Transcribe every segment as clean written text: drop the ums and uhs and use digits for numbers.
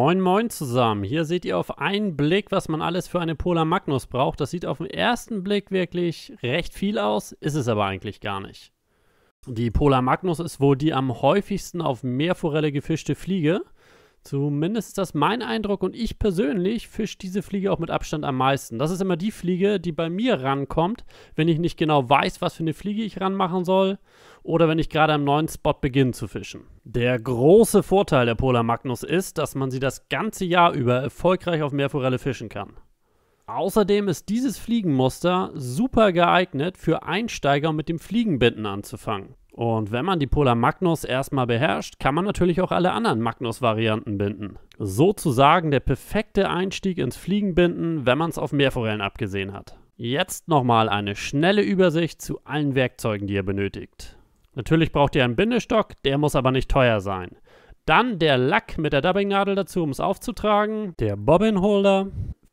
Moin Moin zusammen, hier seht ihr auf einen Blick, was man alles für eine Polar Magnus braucht. Das sieht auf den ersten Blick wirklich recht viel aus, ist es aber eigentlich gar nicht. Die Polar Magnus ist wohl die am häufigsten auf Meerforelle gefischte Fliege. Zumindest ist das mein Eindruck und ich persönlich fische diese Fliege auch mit Abstand am meisten. Das ist immer die Fliege, die bei mir rankommt, wenn ich nicht genau weiß, was für eine Fliege ich ranmachen soll oder wenn ich gerade am neuen Spot beginne zu fischen. Der große Vorteil der Polar Magnus ist, dass man sie das ganze Jahr über erfolgreich auf Meerforelle fischen kann. Außerdem ist dieses Fliegenmuster super geeignet für Einsteiger, um mit dem Fliegenbinden anzufangen. Und wenn man die Polar Magnus erstmal beherrscht, kann man natürlich auch alle anderen Magnus-Varianten binden. Sozusagen der perfekte Einstieg ins Fliegenbinden, wenn man es auf Meerforellen abgesehen hat. Jetzt nochmal eine schnelle Übersicht zu allen Werkzeugen, die ihr benötigt. Natürlich braucht ihr einen Bindestock, der muss aber nicht teuer sein. Dann der Lack mit der Dubbingnadel dazu, um es aufzutragen. Der Bobbinholder.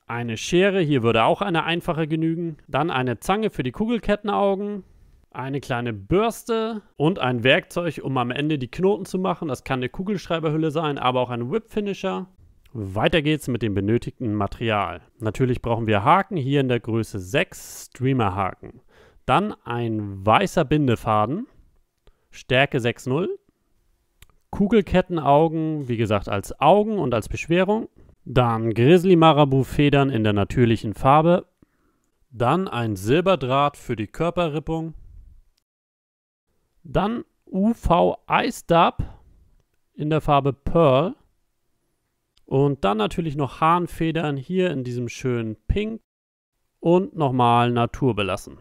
Eine Schere, hier würde auch eine einfache genügen. Dann eine Zange für die Kugelkettenaugen. Eine kleine Bürste und ein Werkzeug, um am Ende die Knoten zu machen. Das kann eine Kugelschreiberhülle sein, aber auch ein Whip Finisher. Weiter geht's mit dem benötigten Material. Natürlich brauchen wir Haken, hier in der Größe 6, Streamer-Haken. Dann ein weißer Bindefaden, Stärke 6,0. Kugelkettenaugen, wie gesagt, als Augen und als Beschwerung. Dann Grizzly Marabou Federn in der natürlichen Farbe. Dann ein Silberdraht für die Körperrippung. Dann UV Ice Dub in der Farbe Pearl. Und dann natürlich noch Hahnfedern hier in diesem schönen Pink. Und nochmal naturbelassen.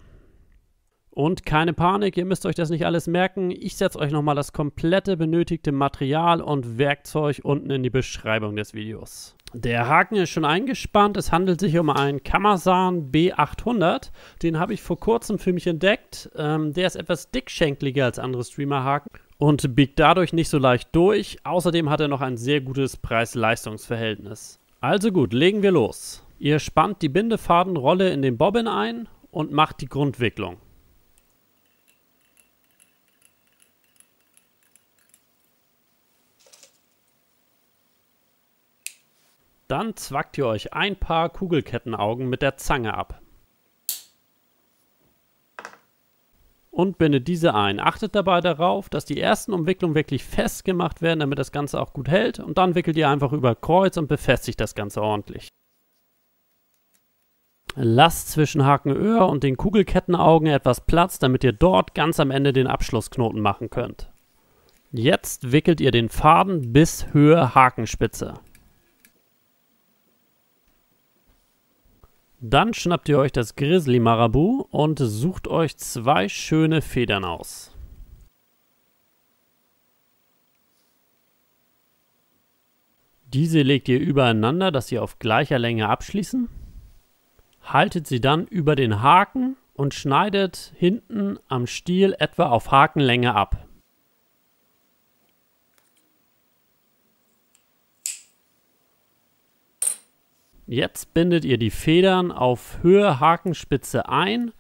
Und keine Panik, ihr müsst euch das nicht alles merken. Ich setze euch nochmal das komplette benötigte Material und Werkzeug unten in die Beschreibung des Videos. Der Haken ist schon eingespannt. Es handelt sich um einen Kamasan B800. Den habe ich vor kurzem für mich entdeckt. Der ist etwas dickschenkliger als andere Streamer-Haken und biegt dadurch nicht so leicht durch. Außerdem hat er noch ein sehr gutes Preis-Leistungs-Verhältnis. Also gut, legen wir los. Ihr spannt die Bindefadenrolle in den Bobbin ein und macht die Grundwicklung. Dann zwackt ihr euch ein paar Kugelkettenaugen mit der Zange ab. Und bindet diese ein. Achtet dabei darauf, dass die ersten Umwicklungen wirklich fest gemacht werden, damit das Ganze auch gut hält. Und dann wickelt ihr einfach über Kreuz und befestigt das Ganze ordentlich. Lasst zwischen Hakenöhr und den Kugelkettenaugen etwas Platz, damit ihr dort ganz am Ende den Abschlussknoten machen könnt. Jetzt wickelt ihr den Faden bis Höhe Hakenspitze. Dann schnappt ihr euch das Grizzly Marabou und sucht euch zwei schöne Federn aus. Diese legt ihr übereinander, dass sie auf gleicher Länge abschließen. Haltet sie dann über den Haken und schneidet hinten am Stiel etwa auf Hakenlänge ab. Jetzt bindet ihr die Federn auf Höhe Hakenspitze ein.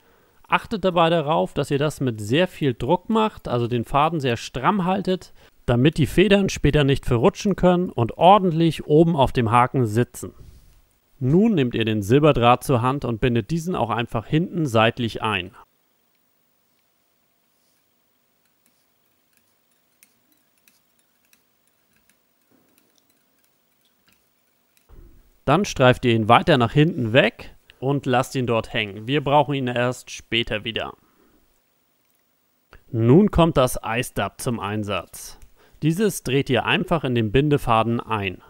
Achtet dabei darauf, dass ihr das mit sehr viel Druck macht, also den Faden sehr stramm haltet, damit die Federn später nicht verrutschen können und ordentlich oben auf dem Haken sitzen. Nun nehmt ihr den Silberdraht zur Hand und bindet diesen auch einfach hinten seitlich ein. Dann streift ihr ihn weiter nach hinten weg und lasst ihn dort hängen. Wir brauchen ihn erst später wieder. Nun kommt das Ice Dub zum Einsatz. Dieses dreht ihr einfach in den Bindefaden ein.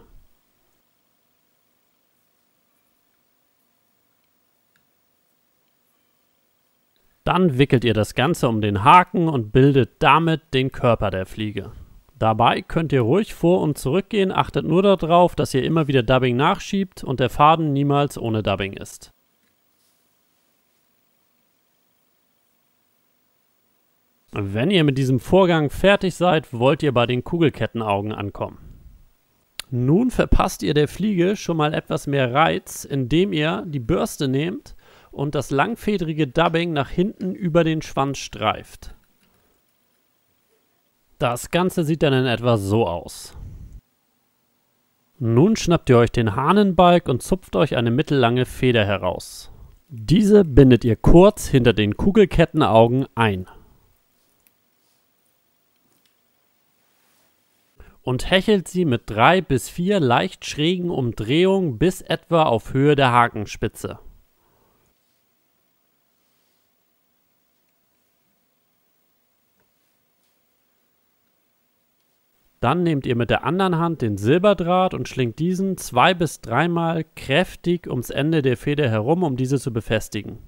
Dann wickelt ihr das Ganze um den Haken und bildet damit den Körper der Fliege. Dabei könnt ihr ruhig vor und zurück gehen, achtet nur darauf, dass ihr immer wieder Dubbing nachschiebt und der Faden niemals ohne Dubbing ist. Wenn ihr mit diesem Vorgang fertig seid, wollt ihr bei den Kugelkettenaugen ankommen. Nun verpasst ihr der Fliege schon mal etwas mehr Reiz, indem ihr die Bürste nehmt und das langfedrige Dubbing nach hinten über den Schwanz streift. Das Ganze sieht dann in etwa so aus. Nun schnappt ihr euch den Hahnenbalg und zupft euch eine mittellange Feder heraus. Diese bindet ihr kurz hinter den Kugelkettenaugen ein. Und hechelt sie mit 3 bis 4 leicht schrägen Umdrehungen bis etwa auf Höhe der Hakenspitze. Dann nehmt ihr mit der anderen Hand den Silberdraht und schlingt diesen 2 bis 3 Mal kräftig ums Ende der Feder herum, um diese zu befestigen.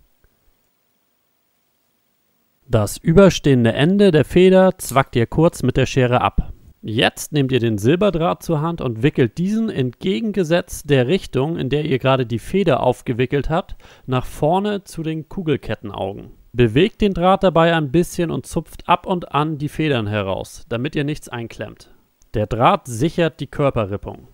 Das überstehende Ende der Feder zwackt ihr kurz mit der Schere ab. Jetzt nehmt ihr den Silberdraht zur Hand und wickelt diesen entgegengesetzt der Richtung, in der ihr gerade die Feder aufgewickelt habt, nach vorne zu den Kugelkettenaugen. Bewegt den Draht dabei ein bisschen und zupft ab und an die Federn heraus, damit ihr nichts einklemmt. Der Draht sichert die Körperrippung.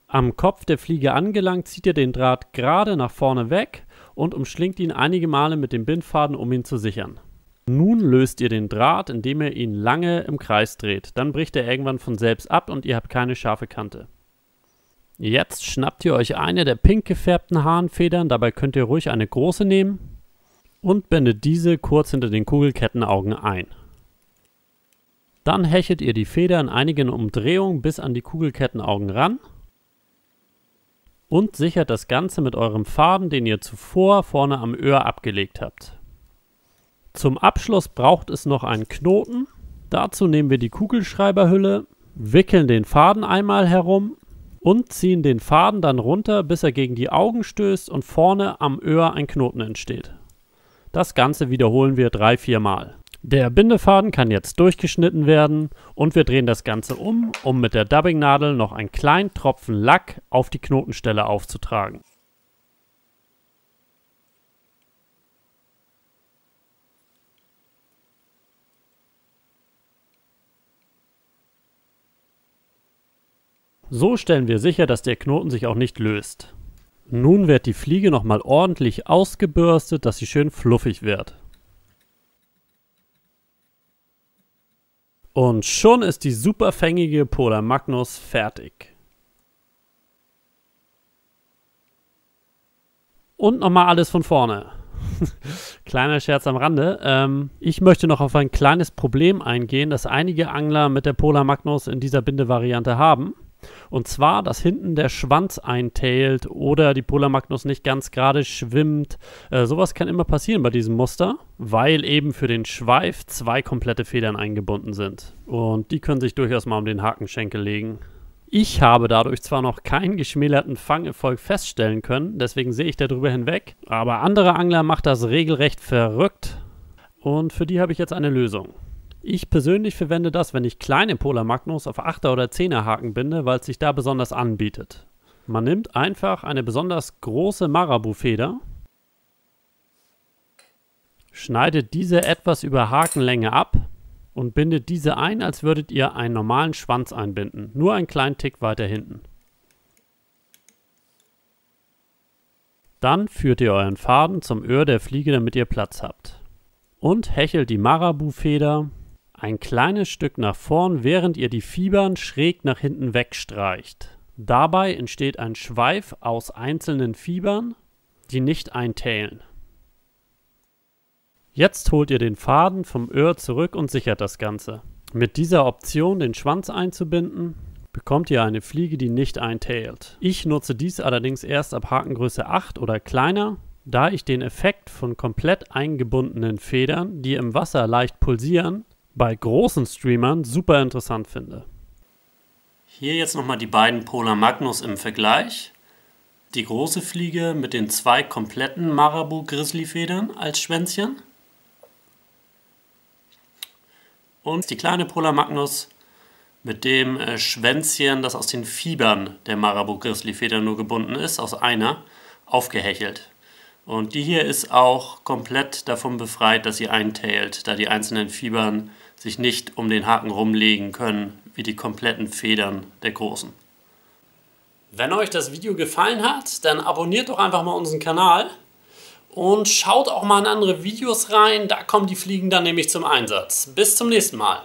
Am Kopf der Fliege angelangt, zieht ihr den Draht gerade nach vorne weg und umschlingt ihn einige Male mit dem Bindfaden, um ihn zu sichern. Nun löst ihr den Draht, indem ihr ihn lange im Kreis dreht. Dann bricht er irgendwann von selbst ab und ihr habt keine scharfe Kante. Jetzt schnappt ihr euch eine der pink gefärbten Hahnfedern, dabei könnt ihr ruhig eine große nehmen und bindet diese kurz hinter den Kugelkettenaugen ein. Dann hechelt ihr die Feder in einigen Umdrehungen bis an die Kugelkettenaugen ran und sichert das Ganze mit eurem Faden, den ihr zuvor vorne am Öhr abgelegt habt. Zum Abschluss braucht es noch einen Knoten. Dazu nehmen wir die Kugelschreiberhülle, wickeln den Faden einmal herum und ziehen den Faden dann runter, bis er gegen die Augen stößt und vorne am Öhr ein Knoten entsteht. Das Ganze wiederholen wir 3-4 Mal. Der Bindefaden kann jetzt durchgeschnitten werden und wir drehen das Ganze um mit der Dubbingnadel noch einen kleinen Tropfen Lack auf die Knotenstelle aufzutragen. So stellen wir sicher, dass der Knoten sich auch nicht löst. Nun wird die Fliege nochmal ordentlich ausgebürstet, dass sie schön fluffig wird. Und schon ist die superfängige Pola Magnus fertig. Und nochmal alles von vorne. Kleiner Scherz am Rande. Ich möchte noch auf ein kleines Problem eingehen, das einige Angler mit der Pola Magnus in dieser Bindevariante haben. Und zwar, dass hinten der Schwanz einteilt oder die Pola Magnus nicht ganz gerade schwimmt. Sowas kann immer passieren bei diesem Muster, weil eben für den Schweif 2 komplette Federn eingebunden sind. Und die können sich durchaus mal um den Hakenschenkel legen. Ich habe dadurch zwar noch keinen geschmälerten Fangerfolg feststellen können, deswegen sehe ich darüber hinweg. Aber andere Angler macht das regelrecht verrückt. Und für die habe ich jetzt eine Lösung. Ich persönlich verwende das, wenn ich kleine Pola Magnus auf 8er oder 10er Haken binde, weil es sich da besonders anbietet. Man nimmt einfach eine besonders große Marabu-Feder, schneidet diese etwas über Hakenlänge ab und bindet diese ein, als würdet ihr einen normalen Schwanz einbinden, nur einen kleinen Tick weiter hinten. Dann führt ihr euren Faden zum Öhr der Fliege, damit ihr Platz habt. Und hechelt die Marabu-Feder ein kleines Stück nach vorn, während ihr die Fibern schräg nach hinten wegstreicht. Dabei entsteht ein Schweif aus einzelnen Fibern, die nicht einteilen. Jetzt holt ihr den Faden vom Öhr zurück und sichert das Ganze. Mit dieser Option, den Schwanz einzubinden, bekommt ihr eine Fliege, die nicht einteilt. Ich nutze dies allerdings erst ab Hakengröße 8 oder kleiner, da ich den Effekt von komplett eingebundenen Federn, die im Wasser leicht pulsieren, bei großen Streamern super interessant finde. Hier jetzt nochmal die beiden Pola Magnus im Vergleich. Die große Fliege mit den 2 kompletten Marabu Grizzly Federn als Schwänzchen. Und die kleine Pola Magnus mit dem Schwänzchen, das aus den Fibern der Marabu Grizzly Feder nur gebunden ist, aus einer, aufgehechelt. Und die hier ist auch komplett davon befreit, dass sie einteilt, da die einzelnen Fibern sich nicht um den Haken rumlegen können, wie die kompletten Federn der großen. Wenn euch das Video gefallen hat, dann abonniert doch einfach mal unseren Kanal und schaut auch mal in andere Videos rein, da kommen die Fliegen dann nämlich zum Einsatz. Bis zum nächsten Mal.